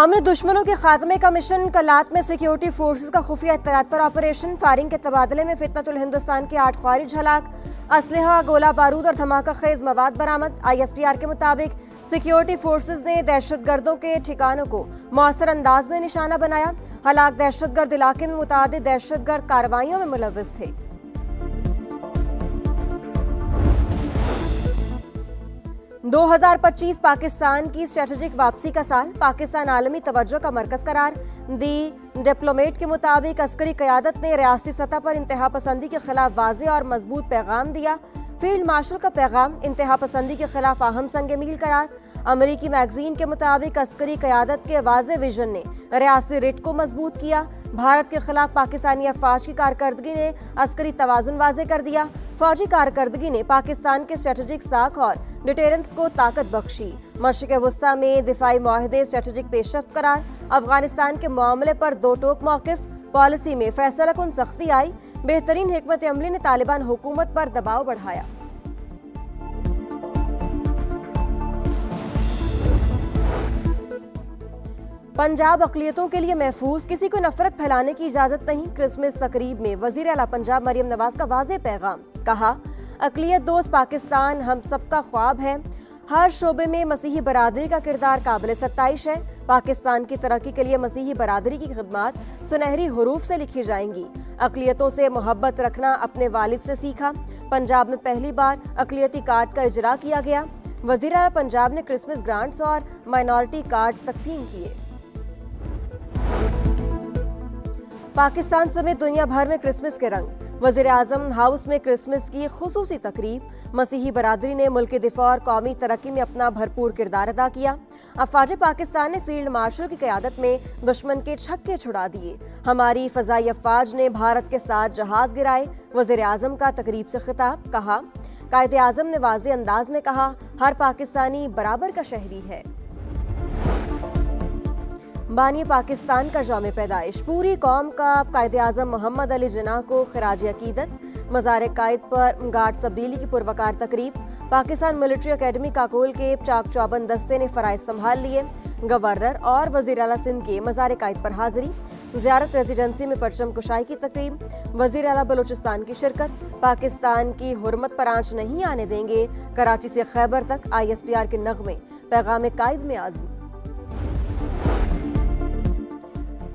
हमने दुश्मनों के खात्मे का मिशन। कलात में सिक्योरिटी फोर्सेस का खुफिया इत्तलात पर ऑपरेशन। फायरिंग के तबादले में फितनतुल हिंदुस्तान के 8 ख्वारिज हलाक। असलहा, गोला बारूद और धमाका खेज मवाद बरामद। ISPR के मुताबिक सिक्योरिटी फोर्सेस ने दहशतगर्दों के ठिकानों को मौसर अंदाज में निशाना बनाया। हलाक दहशतगर्द इलाके में मुतादिद दहशतगर्द कार्रवाइयों में मुलव्विस थे। दो 2025 पाकिस्तान की स्ट्रेटेजिक वापसी का साल। पाकिस्तान आलमी तवज्जो का मरकज करार। दी डिप्लोमेट के मुताबिक अस्करी क़यादत ने रियासती सतह पर इंतहा पसंदी के खिलाफ वाज़ेह और मजबूत पैगाम दिया। फील्ड मार्शल का पैगाम इंतहा पसंदी के खिलाफ अहम संग मील करार। अमरीकी मैगजीन के मुताबिक अस्करी क़यादत के वाज़ेह विजन ने रियासती रिट को मजबूत किया। भारत के खिलाफ पाकिस्तानी अफवाज की कारकर्दगी ने अस्करी तवाज़ुन वाज़ेह कर दिया। फौजी कारकर्दगी ने पाकिस्तान के स्ट्रेटेजिक साख और डिटेरेंस को ताकत बख्शी। मशरिक़ वस्ता में दिफाई मुआहदे स्ट्रेटेजिक पेशरफ्त करार। अफगानिस्तान के मामले पर दो टोक मौक़िफ़। पॉलिसी में फैसलाकुन सख्ती आई। बेहतरीन हिकमत अमली ने तालिबान हुकूमत पर दबाव बढ़ाया। पंजाब अक़लियतों के लिए महफूज, किसी को नफरत फैलाने की इजाजत नहीं। क्रिसमस तकरीब में वज़ीर आला पंजाब मरियम नवाज का वाज़ेह पैगाम। कहा, अक़लियत दोस्त पाकिस्तान हम सबका ख्वाब है। हर शोबे में मसीही बरादरी का किरदार काबिल सत्ताइश है। पाकिस्तान की तरक्की के लिए मसीही बरादरी की खिदमत सुनहरी हरूफ से लिखी जाएंगी। अक़लियतों से मोहब्बत रखना अपने वालिद से सीखा। पंजाब में पहली बार अक़लियती कार्ड का इजरा किया गया। वज़ीर आला पंजाब ने क्रिसमस ग्रांट्स और माइनॉरिटी कार्ड्स तकसीम किए। पाकिस्तान समेत दुनिया भर में क्रिसमस के रंग। वज़ीर आज़म हाउस में क्रिसमस की खुसूसी तकरीब। मसीही बरादरी ने मुल्क दिफा और कौमी तरक्की में अपना भरपूर किरदार अदा किया। अफवाज पाकिस्तान ने फील्ड मार्शल की क़यादत में दुश्मन के छक्के छुड़ा दिए। हमारी फ़ज़ाई अफवाज ने भारत के साथ जहाज़ गिराए। वज़ीर आज़म का तकरीब से खिताब। कहा, कायदे आज़म ने वाज़ेह अंदाज में कहा, हर पाकिस्तानी बराबर का शहरी है। बानी पाकिस्तान का जाम पैदाइश। पूरी कौम का कायदे आज़म मोहम्मद अली जिन्ना को खिराज अकीदत। मज़ार कायद पर गार्ड तब्दीली की पुरवकार तकरीब। पाकिस्तान मिलिट्री अकेडमी काकोल के चाक चौबंद दस्ते ने फ़राइज़ संभाल लिए। गवर्नर और वज़ीर आला सिंध के मज़ार कायद पर हाजिरी। ज़ियारत रेजिडेंसी में परचम कुशाई की तकरीब। वज़ीर आला बलूचिस्तान की शिरकत। पाकिस्तान की हुर्मत पर आंच नहीं आने देंगे। कराची से खैबर तक ISPR के नगमे। पैगाम कायद में आज़म।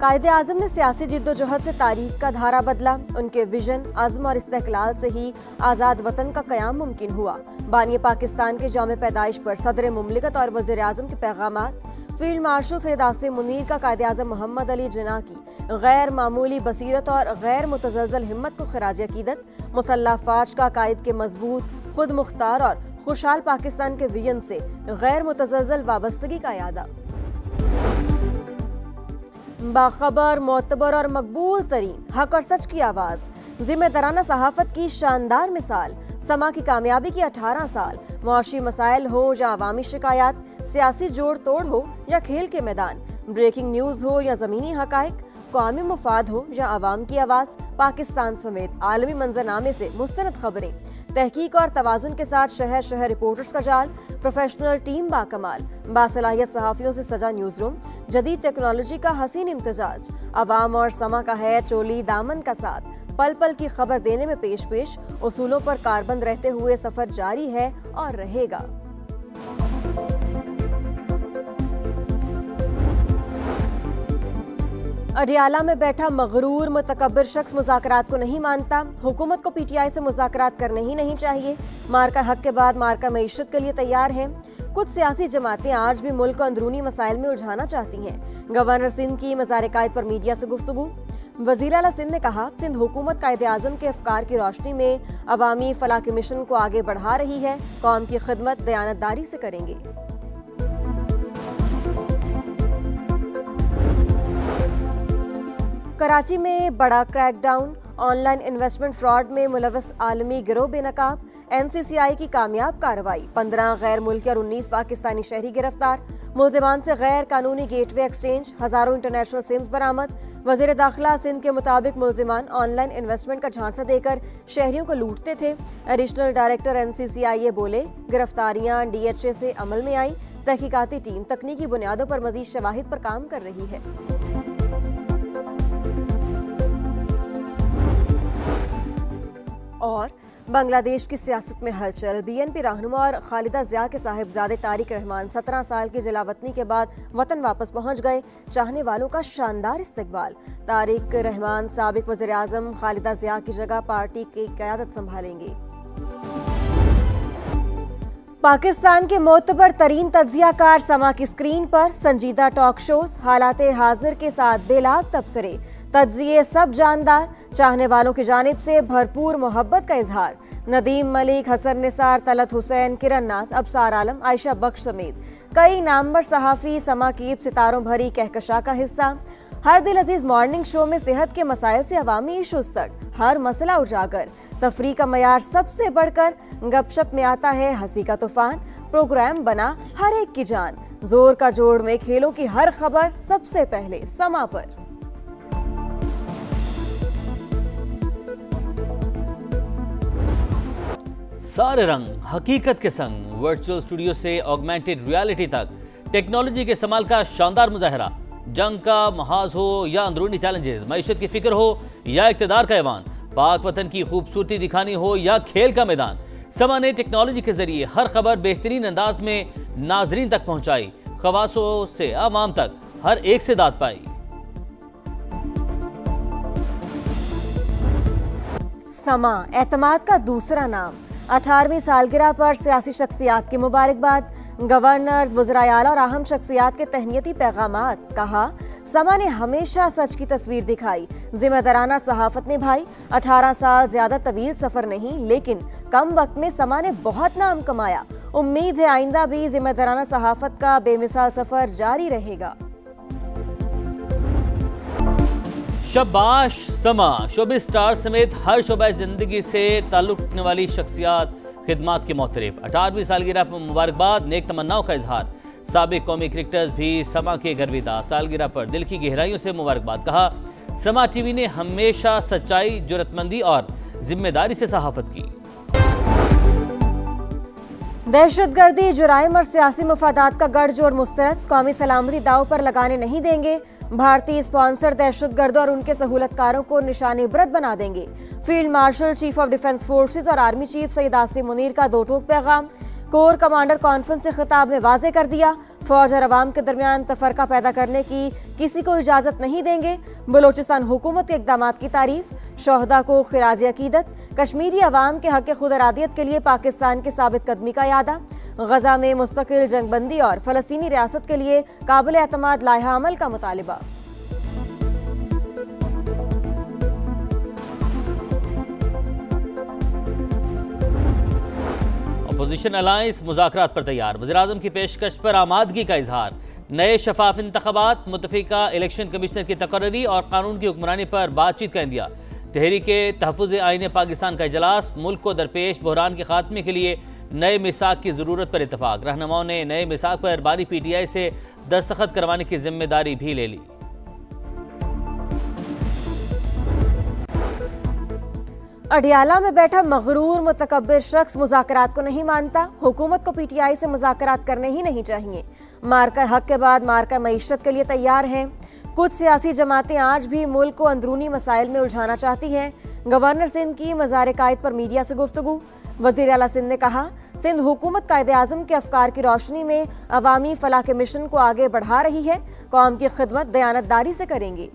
कायदे आज़म ने सियासी जिद्दोजहद से तारीख का धारा बदला। उनके विजन, अज़्म और इस्तेक़लाल से ही आज़ाद वतन का क़याम मुमकिन हुआ। बानी पाकिस्तान के जाम पैदाइश पर सदर मुमलिकत और वज़ीर आज़म के पैगामात। फील्ड मार्शल सैयद आसिम मुनीर का कायदे आज़म मोहम्मद अली जिन्ना की गैर मामूली बसीरत और गैर मुतज़लज़ल हिम्मत को खिराज अकीदत। मुसल्लह अफ़वाज का कायद के मजबूत, खुद मुख्तार और खुशहाल पाकिस्तान के विजन से गैर मुतज़लज़ल वाबस्तगी का यादा। बाखबर, मोतबर और मकबूल तरीन हक और सच की आवाज़। जिम्मेदाराना सहाफ़त की शानदार मिसाल। समा की कामयाबी की 18 साल। मुआशी मसाइल हो या अवामी शिकायत, सियासी जोड़ तोड़ हो या खेल के मैदान, ब्रेकिंग न्यूज़ हो या ज़मीनी हक़ाइक़, कौमी मुफाद हो या अवाम की आवाज़, पाकिस्तान समेत आलमी मंजरनामे से मुस्तनद खबरें, तहकीक और तवाज़ुन के साथ शहर शहर रिपोर्टर्स का जाल, प्रोफेशनल टीम बाकमाल, बासलाहियत सहाफ़ियों से सजा न्यूज़ रूम, जदीद टेक्नोलॉजी का हसीन इम्तजाज, अवाम और समा का है चोली दामन का साथ, पल पल की खबर देने में पेश पेश, उसूलों पर कारबंद रहते हुए सफ़र जारी है और रहेगा। अडियाला में बैठा मगरूर मुतकब्बिर शख्स मुज़ाकरात को नहीं मानता। हुकूमत को PTI से मुज़ाकरात करने ही नहीं चाहिए। मार्का हक के बाद मार्का मईशत के लिए तैयार हैं। कुछ सियासी जमातें आज भी मुल्क को अंदरूनी मसाइल में उलझाना चाहती हैं। गवर्नर सिंध की मज़ार कायद पर मीडिया से गुफ्तगू। वज़ीर आला सिंध ने कहा, सिंध हुकूमत कायदे आज़म के अफकार की रोशनी में अवामी फलाह के मिशन को आगे बढ़ा रही है। कौम की खिदमत दयानतदारी से करेंगे। कराची में बड़ा क्रैकडाउन। ऑनलाइन इन्वेस्टमेंट फ्रॉड में मुलव्वस आलमी गिरोह बेनकाब। NCCI की कामयाब कार्रवाई। 15 गैर मुल्की और 19 पाकिस्तानी शहरी गिरफ्तार। मुल्जिमान से गैर कानूनी गेटवे एक्सचेंज, हज़ारों इंटरनेशनल सिम्स बरामद। वज़ीर दाखिला सिंध के मुताबिक मुल्जिमान ऑनलाइन इन्वेस्टमेंट का झांसा देकर शहरियों को लूटते थे। एडिशनल डायरेक्टर NCCI बोले, गिरफ्तारियां DHA से अमल में आई। तहकीकाती टीम तकनीकी बुनियादों पर मजीद शवाहिद पर काम कर रही है। और बांग्लादेश की सियासत में हलचल। बीएनपी रहनुमा और खालिदा जिया के साहिबजादे तारिक रहमान 17 साल की जलावतनी के बाद वतन वापस पहुंच गए। चाहने वालों का शानदार इस्तकबाल। तारिक रहमान साबिक वज़ीर आज़म खालिदा जिया की जगह पार्टी की क़यादत संभालेंगे। पाकिस्तान के मोतबर तरीन तज्जियाकार समा की स्क्रीन पर संजीदा टॉक शोज, हालात हाजिर के साथ बेलाग तबसरे, तज्जिए सब जानदार, चाहने वालों की जानिब से भरपूर मोहब्बत का इजहार। नदीम मलिक, हसन निसार, तलत हुसैन, किरण नाथ, अबसार आलम, आयशा बख्श समेत कई नामवर सहाफ़ी समा की सितारों भरी कहकशा का हिस्सा। हर दिल अजीज मॉर्निंग शो में सेहत के मसाइल से अवामी इशूज तक हर मसला उजागर। तफरी का मयार सबसे बढ़कर, गपशप में आता है हंसी का तूफान। प्रोग्राम बना हर एक की जान। जोर का जोड़ में खेलों की हर खबर सबसे पहले समा पर। सारे रंग हकीकत के संग, वर्चुअल स्टूडियो से ऑगमेंटेड रियलिटी तक टेक्नोलॉजी के इस्तेमाल का शानदार मुजाहरा। जंग का महाज हो या अंदरूनी चैलेंजेस, मईशत की फिक्र हो या इक़्तिदार का ऐवान, पाक वतन की खूबसूरती दिखानी हो या खेल का मैदान, समा ने टेक्नोलॉजी के जरिए हर खबर बेहतरीन अंदाज में नाजरीन तक पहुंचाई। खवासों से आवाम तक हर एक से दाद पाई। समा एतमाद का दूसरा नाम। 18वीं सालगिरह पर सियासी शख्सियात की मुबारकबाद। गवर्नर्स, वज़राए आला और अहम शख्सियात के तहनीती पैगामात। कहा, समा ने हमेशा सच की तस्वीर दिखाई, जिम्मेदाराना सहाफत निभाई। 18 साल ज्यादा तवील सफर नहीं, लेकिन कम वक्त में समा ने बहुत नाम कमाया। उम्मीद है आइंदा भी जिम्मेदाराना सहाफत का बेमिसाल सफर जारी रहेगा। शबाश समा, शोबिज़ स्टार समेत हर शोबा जिंदगी से ताल्लुक़ रखने वाली शख्सियात खिदमात के मोहतरफ। 18वीं सालगिरह पर मुबारकबाद, नेक तमन्नाओं का इजहार। साबिक कौमी क्रिकेटर्स भी समा के गर्विदा। सालगिरह पर दिल की गहराइयों से मुबारकबाद। कहा, समा टीवी ने हमेशा सच्चाई, जुर्रतमंदी और जिम्मेदारी से सहाफत की। दहशतगर्दी, जुराइम और सियासी मफादात का गठजोड़ मुस्तरद। कौमी सलामती दाव पर लगाने नहीं देंगे। भारतीय स्पॉन्सर दहशतगर्दों और उनके सहूलतकारों को निशाने इबरत बना देंगे। Field marshal, chief of defence forces और आर्मी चीफ सईद आसिम मुनीर का दो टोक पैगाम। कोर कमांडर कॉन्फ्रेंस से खिताब में वाजे कर दिया, फौज और अवाम के दरमियान तफरका पैदा करने की किसी को इजाजत नहीं देंगे। बलोचिस्तान हुकूमत के इकदामात की तारीफ। शोहदा को खिराज अकीदत। कश्मीरी अवाम के हक खुद इरादियत के लिए पाकिस्तान की साबित कदमी का यादा। गजा में मुस्तकिल जंगबंदी और फलस्तीनी रियासत के लिए काबिल एतमाद लाइहा अमल का मुतालिबा। अपोजिशन अलायंस मुज़ाकरात पर तैयार। वज़ीर-ए-आज़म की पेशकश पर आमादगी का इजहार। नए शफाफ इंतखाबात, मुतफ़िका इलेक्शन कमिश्नर की तकर्री और कानून की हुक्मरानी पर बातचीत का इंदिया। तहरीके तहफ़्फ़ुज़ आईन पाकिस्तान का इजलास। मुल्क को दरपेश बहरान के खात्मे के लिए नए मिसाक की ज़रूरत पर इत्तफाक। रहनुमाओं ने नए मिसाक पर बानी PTI से दस्तखत करवाने की जिम्मेदारी भी ले ली। अडियाला में बैठा मगरूर मुतकब्बिर शख्स मुज़ाकरात को नहीं मानता। हुकूमत को PTI से मुज़ाकरात करने ही नहीं चाहिए। मार्का हक के बाद मार्का मईशत के लिए तैयार हैं। कुछ सियासी जमातें आज भी मुल्क को अंदरूनी मसाइल में उलझाना चाहती हैं। गवर्नर सिंध की मज़ार कायद पर मीडिया से गुफ्तगू। वज़ीर आला सिंध ने कहा, सिंध हुकूमत कायदे आज़म के अफकार की रोशनी में अवामी फलाह के मिशन को आगे बढ़ा रही है। कौम की खिदमत दयानतदारी से करेंगे।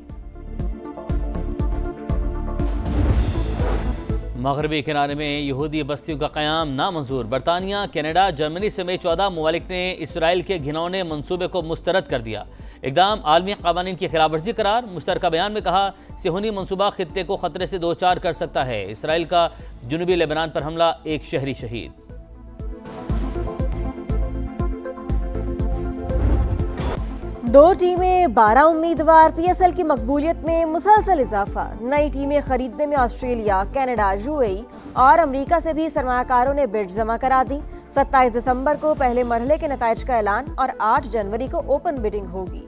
मगरबी किनारे में यहूदी बस्तियों का क़याम नामंजूर। बरतानिया, कनाडा, जर्मनी समेत 14 ममालिक ने इसराइल के घिनौने मंसूबे को मुस्तरद कर दिया। इक़दाम आलमी क़वानीन की खिलाफ वर्जी करार। मुश्तरका बयान में कहा, सिहोनी मंसूबा खित्ते को खतरे से दो चार कर सकता है। इसराइल का जुनूबी लेबनान पर हमला, एक शहरी शहीद। दो टीमें, 12 उम्मीदवार। PSL की मकबूलियत में मुसलसल इजाफा। नई टीमें खरीदने में ऑस्ट्रेलिया, कनाडा, UAE और अमेरिका से भी सरमाकारों ने बिड जमा करा दी। 27 दिसंबर को पहले मरहले के नताइज का ऐलान और 8 जनवरी को ओपन बिडिंग होगी।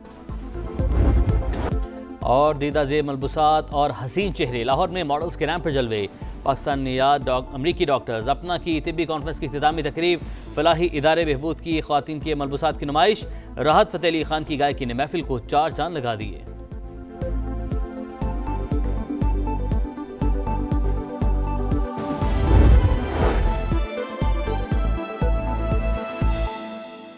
और दीदा ज़ेब मलबूसात और हसीन चेहरे। लाहौर में मॉडल्स के रैंप पर जलवे। पाकिस्तान या अमरीकी डॉक्टर्स अपना की तिब्बी कॉन्फ्रेंस की इख्तितामी तकरीब, फलाही इदारे बहबूद की ख़वातीन की मलबूसात की नुमाइश, राहत फ़तेह अली खान की गायकी ने महफिल को चार चांद लगा दिए।